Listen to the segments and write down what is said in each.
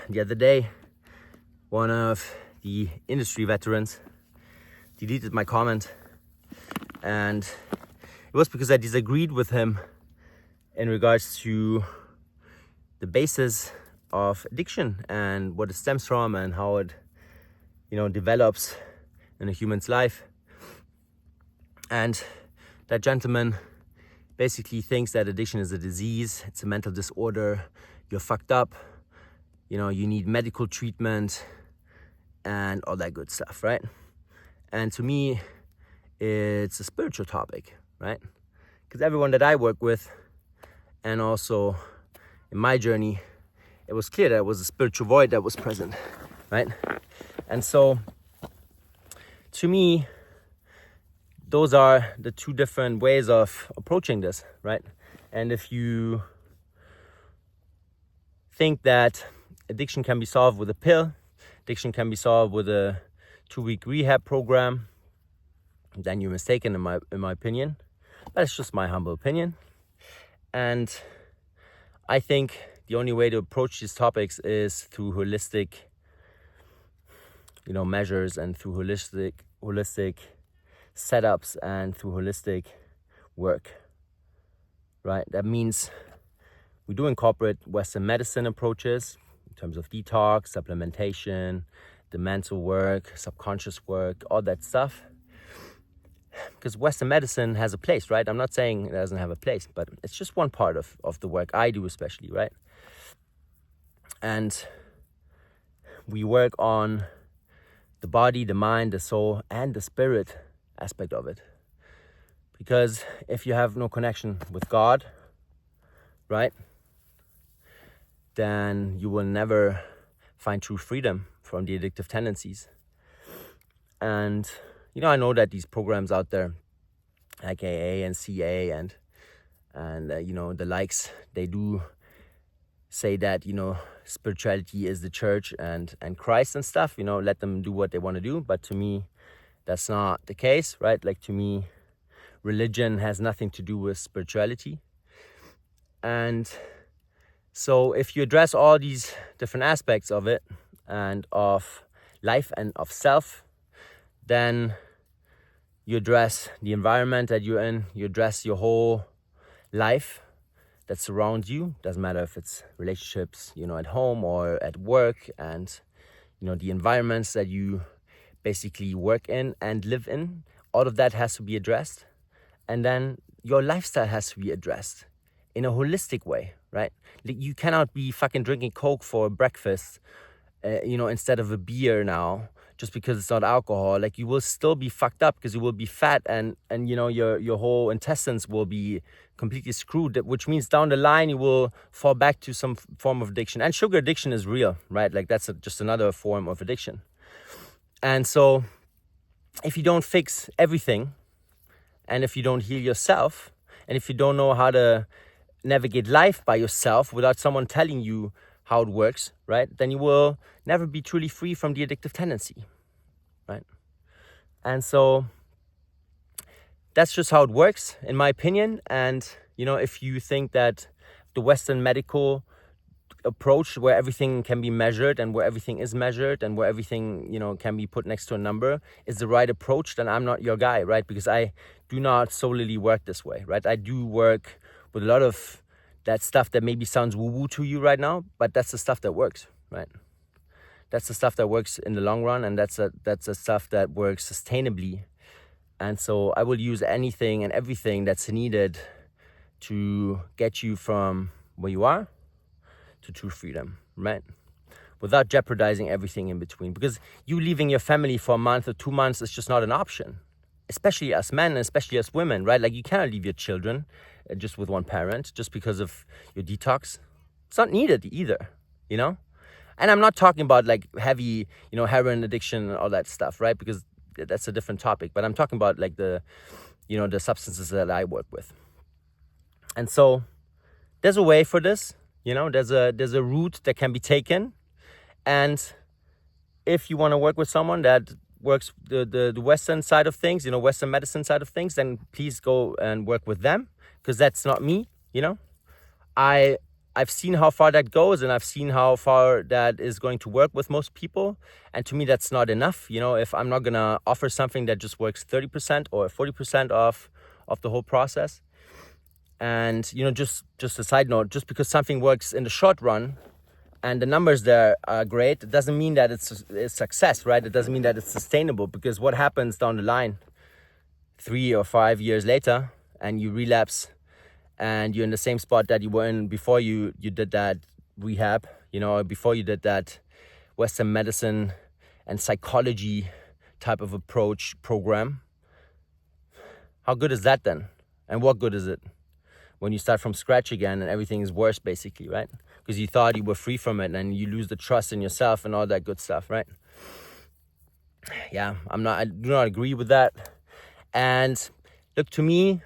the other day, one of the industry veterans deleted my comment, and it was because I disagreed with him in regards to the basis of addiction and what it stems from and how it, develops in a human's life. And that gentleman basically thinks that addiction is a disease, it's a mental disorder, you're fucked up, you need medical treatment and all that good stuff, right? And to me, it's a spiritual topic, right? Because everyone that I work with, and also in my journey, it was clear that it was a spiritual void that was present, right? And so, to me, those are the two different ways of approaching this, right? And if you think that addiction can be solved with a pill, addiction can be solved with a 2-week rehab program, then you're mistaken in my opinion. That's just my humble opinion. And I think the only way to approach these topics is through holistic, measures, and through holistic setups and through holistic work, right? That means we do incorporate Western medicine approaches in terms of detox, supplementation, the mental work, subconscious work, all that stuff. Because Western medicine has a place, right? I'm not saying it doesn't have a place, but it's just one part of the work I do especially, right? And we work on the body, the mind, the soul, and the spirit aspect of it. Because if you have no connection with God, right, then you will never find true freedom from the addictive tendencies. And I know that these programs out there, like AA and CA and the likes, they do say that spirituality is the church and Christ and stuff. Let them do what they want to do. But to me, that's not the case, right? Like, to me, religion has nothing to do with spirituality. And so if you address all these different aspects of it and of life and of self, then you address the environment that you're in, you address your whole life that surrounds you. Doesn't matter if it's relationships, at home or at work, and, the environments that you basically work in and live in. All of that has to be addressed. And then your lifestyle has to be addressed in a holistic way, right? You cannot be fucking drinking Coke for breakfast, instead of a beer now, just because it's not alcohol. Like, you will still be fucked up because you will be fat and your whole intestines will be completely screwed, which means down the line you will fall back to some form of addiction. And sugar addiction is real, right? Like, that's just another form of addiction. And so if you don't fix everything, and if you don't heal yourself, and if you don't know how to navigate life by yourself without someone telling you how it works, right, then you will never be truly free from the addictive tendency, right? And so that's just how it works, in my opinion. And, if you think that the Western medical approach, where everything can be measured and where everything is measured and where everything, can be put next to a number, is the right approach, then I'm not your guy, right? Because I do not solely work this way, right? I do work with a lot of that stuff that maybe sounds woo-woo to you right now, but that's the stuff that works, right? That's the stuff that works in the long run, and that's the stuff that works sustainably. And so I will use anything and everything that's needed to get you from where you are to true freedom, right? Without jeopardizing everything in between. Because you leaving your family for a month or 2 months is just not an option. Especially as men, especially as women, right? Like, you cannot leave your children just with one parent just because of your detox. It's not needed either, And I'm not talking about like heavy, heroin addiction and all that stuff, right? Because that's a different topic. But I'm talking about like the substances that I work with. And so there's a way for this, there's a route that can be taken. And if you want to work with someone that works the Western side of things, Western medicine side of things, then please go and work with them, because that's not me, I I've seen how far that goes, and I've seen how far that is going to work with most people. And to me, that's not enough. If I'm not gonna offer something that just works 30% or 40% of the whole process. And just a side note, just because something works in the short run and the numbers there are great, it doesn't mean that it's success, right? It doesn't mean that it's sustainable, because what happens down the line 3 or 5 years later, and you relapse and you're in the same spot that you were in before you did that rehab, before you did that Western medicine and psychology type of approach program. How good is that then? And what good is it when you start from scratch again and everything is worse, basically, right? Because you thought you were free from it, and you lose the trust in yourself and all that good stuff, right? Yeah, I do not agree with that. And look, to me,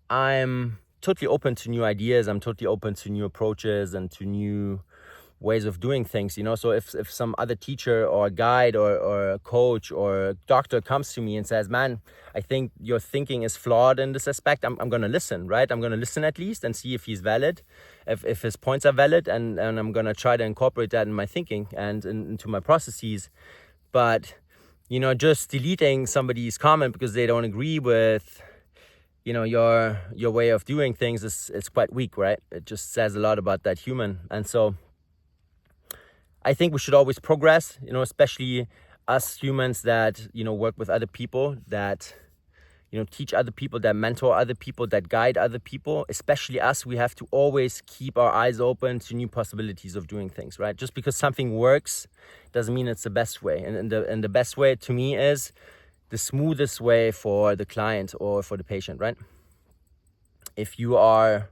I'm totally open to new ideas. I'm totally open to new approaches and to new ways of doing things, So if some other teacher or guide or a coach or a doctor comes to me and says, man, I think your thinking is flawed in this aspect, I'm going to listen, right? I'm going to listen at least and see if he's valid, if his points are valid, and I'm going to try to incorporate that in my thinking and into my processes. But, just deleting somebody's comment because they don't agree with your way of doing things is quite weak, right? It just says a lot about that human. And so I think we should always progress, especially us humans that, work with other people, that, teach other people, that mentor other people, that guide other people. Especially us, we have to always keep our eyes open to new possibilities of doing things, right? Just because something works doesn't mean it's the best way. And the best way to me is the smoothest way for the client or for the patient, right? If you are...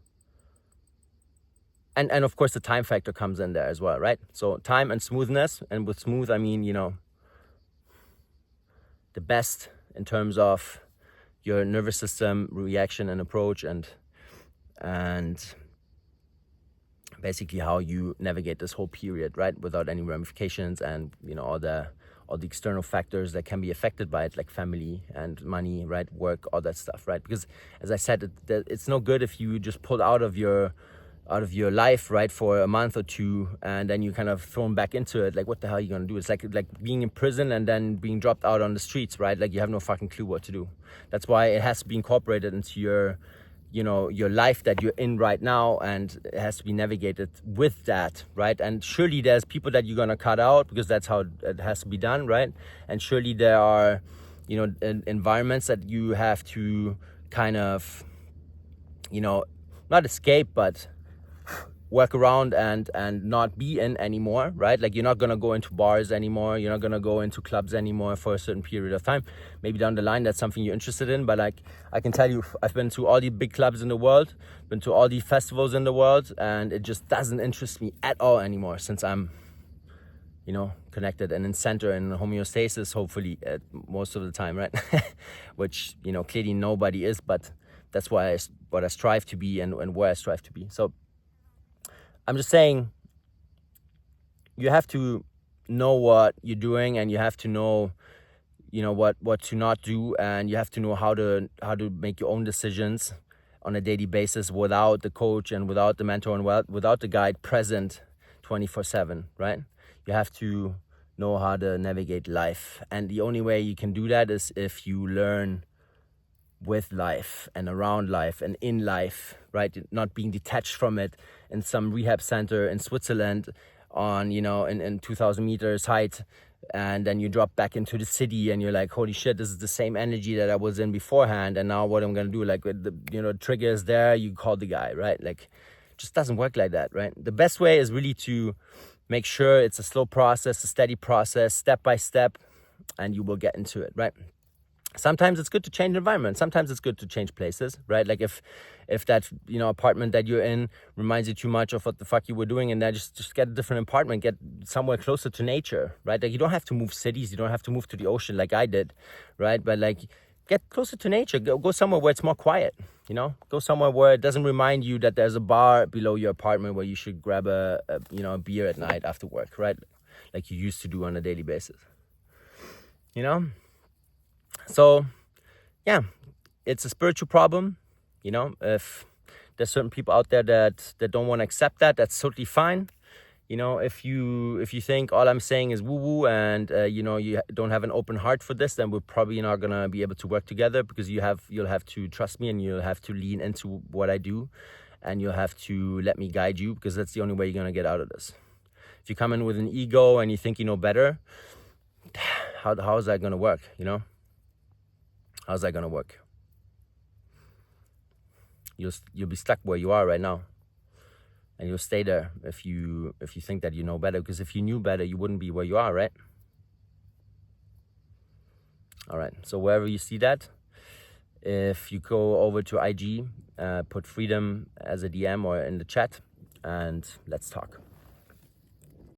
And of course, the time factor comes in there as well, right? So time and smoothness. And with smooth, I mean, the best in terms of your nervous system reaction and approach, and basically how you navigate this whole period, right? Without any ramifications and, all the external factors that can be affected by it, like family and money, right? Work, all that stuff, right? Because as I said, it's no good if you just pull out of your life, right, for a month or two, and then you kind of thrown back into it. Like, what the hell are you gonna do? It's like being in prison and then being dropped out on the streets, right? Like, you have no fucking clue what to do. That's why it has to be incorporated into your life that you're in right now, and it has to be navigated with that, right? And surely there's people that you're gonna cut out, because that's how it has to be done, right? And surely there are environments that you have to kind of not escape, but work around and not be in anymore, right? Like, you're not gonna go into bars anymore, you're not gonna go into clubs anymore for a certain period of time. Maybe down the line that's something you're interested in, but like, I can tell you, I've been to all the big clubs in the world, been to all the festivals in the world, and it just doesn't interest me at all anymore, since I'm connected and in center and homeostasis, hopefully, at most of the time, right? Which clearly nobody is, but that's what I strive to be, and where I strive to be. So I'm just saying, you have to know what you're doing, and you have to know, what to not do, and you have to know how to make your own decisions on a daily basis without the coach and without the mentor and without the guide present 24/7, right? You have to know how to navigate life, and the only way you can do that is if you learn with life and around life and in life, right? Not being detached from it in some rehab center in Switzerland on, in 2,000 meters height, and then you drop back into the city and you're like, holy shit, this is the same energy that I was in beforehand, and now what I'm gonna do? Like, the trigger is there, you call the guy, right? Like, it just doesn't work like that, right? The best way is really to make sure it's a slow process, a steady process, step by step, and you will get into it, right? Sometimes it's good to change environment. Sometimes it's good to change places, right? Like, if that apartment that you're in reminds you too much of what the fuck you were doing, and then just get a different apartment, get somewhere closer to nature, right? Like, you don't have to move cities, you don't have to move to the ocean like I did, right? But like, get closer to nature. Go somewhere where it's more quiet. Go somewhere where it doesn't remind you that there's a bar below your apartment where you should grab a beer at night after work, right? Like you used to do on a daily basis. So, yeah, it's a spiritual problem. If There's certain people out there that don't want to accept that. That's totally fine. You know, if you think all I'm saying is woo woo and you know, you don't have an open heart for this, then we're probably not gonna be able to work together, because you'll have to trust me, and you'll have to lean into what I do, and you'll have to let me guide you, because that's the only way you're gonna get out of this. If you come in with an ego and you think you know better, how is that gonna work? You know, how's that gonna work? You'll be stuck where you are right now. And you'll stay there if you think that you know better. Because if you knew better, you wouldn't be where you are, right? All right. So wherever you see that, if you go over to IG, put freedom as a DM or in the chat, and let's talk.